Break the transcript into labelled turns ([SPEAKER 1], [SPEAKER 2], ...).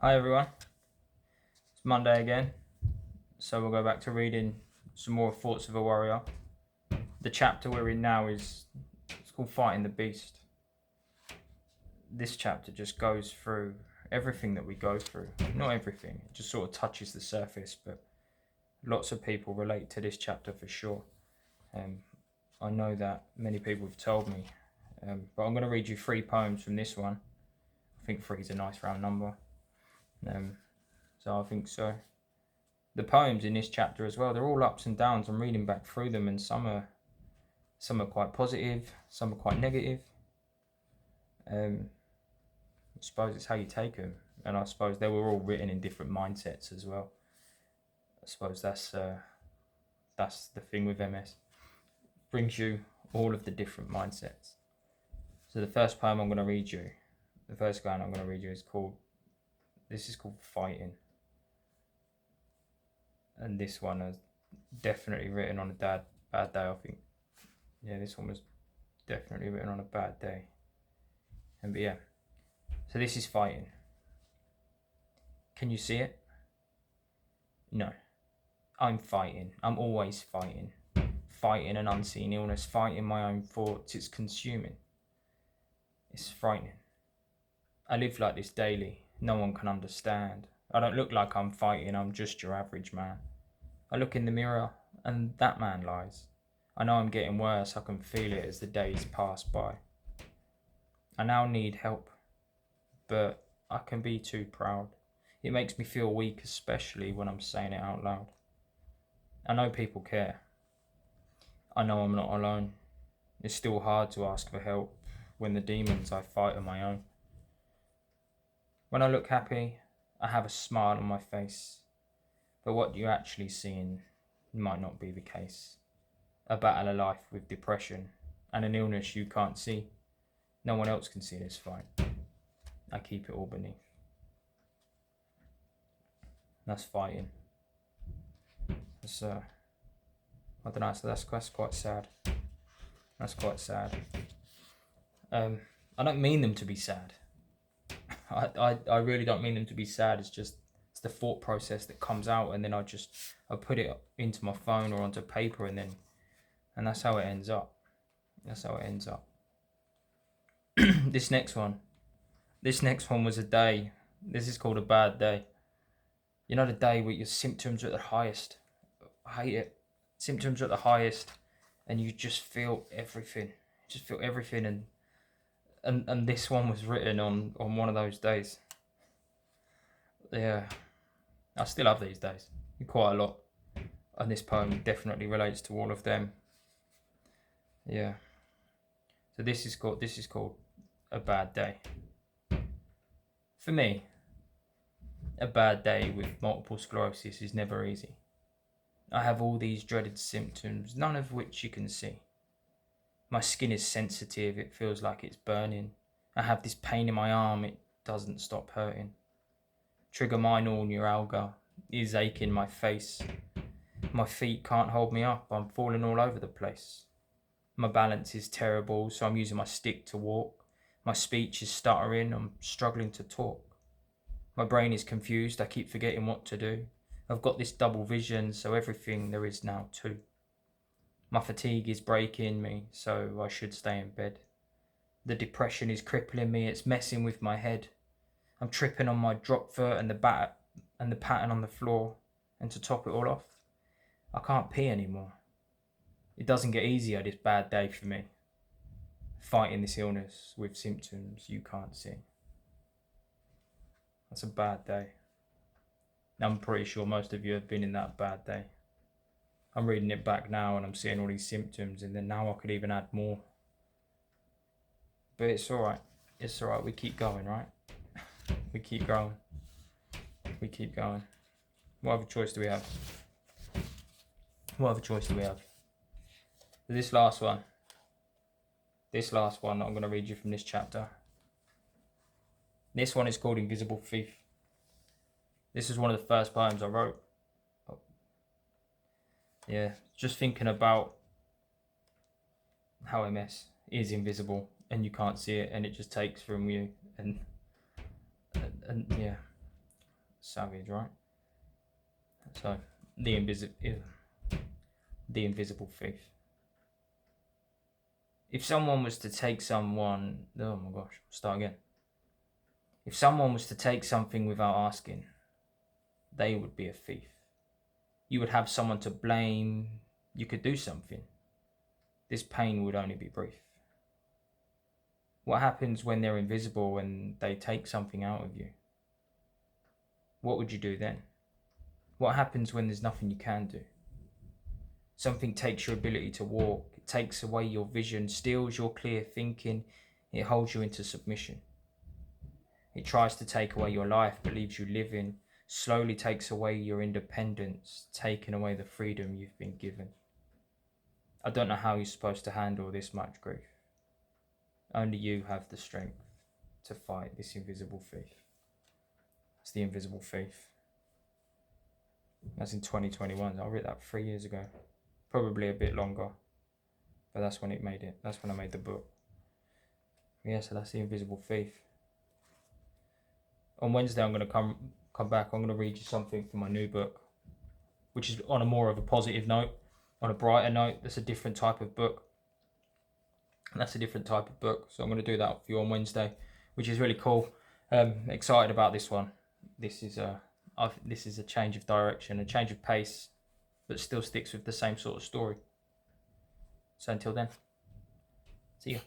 [SPEAKER 1] Hi everyone, it's Monday again, so we'll go back to reading some more Thoughts of a Warrior. The chapter we're in now it's called Fighting the Beast. This chapter just goes through everything that we go through. Not everything, it just sort of touches the surface, but lots of people relate to this chapter for sure. I know that many people have told me, but I'm going to read you 3 poems from this one. I think 3 is a nice round number, so I think so. The poems in this chapter as well, they're all ups and downs. I'm reading back through them, and some are quite positive, some are quite negative. I suppose it's how you take them, and I suppose they were all written in different mindsets as well. I suppose that's the thing with MS. Brings you all of the different mindsets. So the first poem I'm going to read you, the first line I'm going to read you is called Fighting. And this one is definitely written on a bad day, I think. Yeah, this one was definitely written on a bad day. But yeah, so this is Fighting. Can you see it? No. I'm fighting. I'm always fighting. Fighting an unseen illness, fighting my own thoughts. It's consuming. It's frightening. I live like this daily. No one can understand. I don't look like I'm fighting. I'm just your average man. I look in the mirror and that man lies. I know I'm getting worse. I can feel it as the days pass by. I now need help, but I can be too proud. It makes me feel weak, especially when I'm saying it out loud. I know people care. I know I'm not alone. It's still hard to ask for help when the demons I fight are my own. When I look happy, I have a smile on my face. But what you're actually seeing might not be the case. A battle of life with depression and an illness you can't see. No one else can see this fight. I keep it all beneath. That's fighting. That's I don't know. So that's quite sad. That's quite sad. I don't mean them to be sad. I really don't mean them to be sad. It's the thought process that comes out, and then I put it into my phone or onto paper, and that's how it ends up. That's how it ends up. This next one was a day. This is called a bad day. You know, the day where your symptoms are at the highest. I hate it. Symptoms are at the highest, and you just feel everything. You just feel everything, and this one was written on one of those days. Yeah, I still have these days quite a lot, and this poem definitely relates to all of them. Yeah. So this is called a bad day. For me, a bad day with multiple sclerosis is never easy. I have all these dreaded symptoms, none of which you can see. My skin is sensitive, it feels like it's burning. I have this pain in my arm, it doesn't stop hurting. Trigeminal neuralgia is aching my face. My feet can't hold me up, I'm falling all over the place. My balance is terrible, so I'm using my stick to walk. My speech is stuttering, I'm struggling to talk. My brain is confused, I keep forgetting what to do. I've got this double vision, so everything there is now two. My fatigue is breaking me, so I should stay in bed. The depression is crippling me, it's messing with my head. I'm tripping on my drop foot and the pattern on the floor. And to top it all off, I can't pee anymore. It doesn't get easier this bad day for me. Fighting this illness with symptoms you can't see. That's a bad day. I'm pretty sure most of you have been in that bad day. I'm reading it back now and I'm seeing all these symptoms, and then now I could even add more. But it's alright. It's alright. We keep going, right? We keep growing. We keep going. What other choice do we have? What other choice do we have? This last one I'm going to read you from this chapter. This one is called Invisible Thief. This is one of the first poems I wrote. Yeah, just thinking about how MS is invisible and you can't see it, and it just takes from you, and yeah, savage, right? So the invisible thief. If someone was to take someone, oh my gosh, start again. If someone was to take something without asking, they would be a thief. You would have someone to blame. You could do something. This pain would only be brief. What happens when they're invisible and they take something out of you? What would you do then? What happens when there's nothing you can do? Something takes your ability to walk. It takes away your vision, steals your clear thinking. It holds you into submission. It tries to take away your life, but leaves you living. Slowly takes away your independence, taking away the freedom you've been given. I don't know how you're supposed to handle this much grief. Only you have the strength to fight this invisible thief. It's the invisible thief. That's in 2021. I read that 3 years ago. Probably a bit longer. But that's when it made it. That's when I made the book. Yeah, so that's the invisible thief. On Wednesday I'm going to come back. I'm going to read you something from my new book, which is on a more of a positive note, on a brighter note. That's a different type of book. That's a different type of book. So I'm going to do that for you on Wednesday, which is really cool. Excited about this one. This is a change of direction, a change of pace, but still sticks with the same sort of story. So until then, see ya.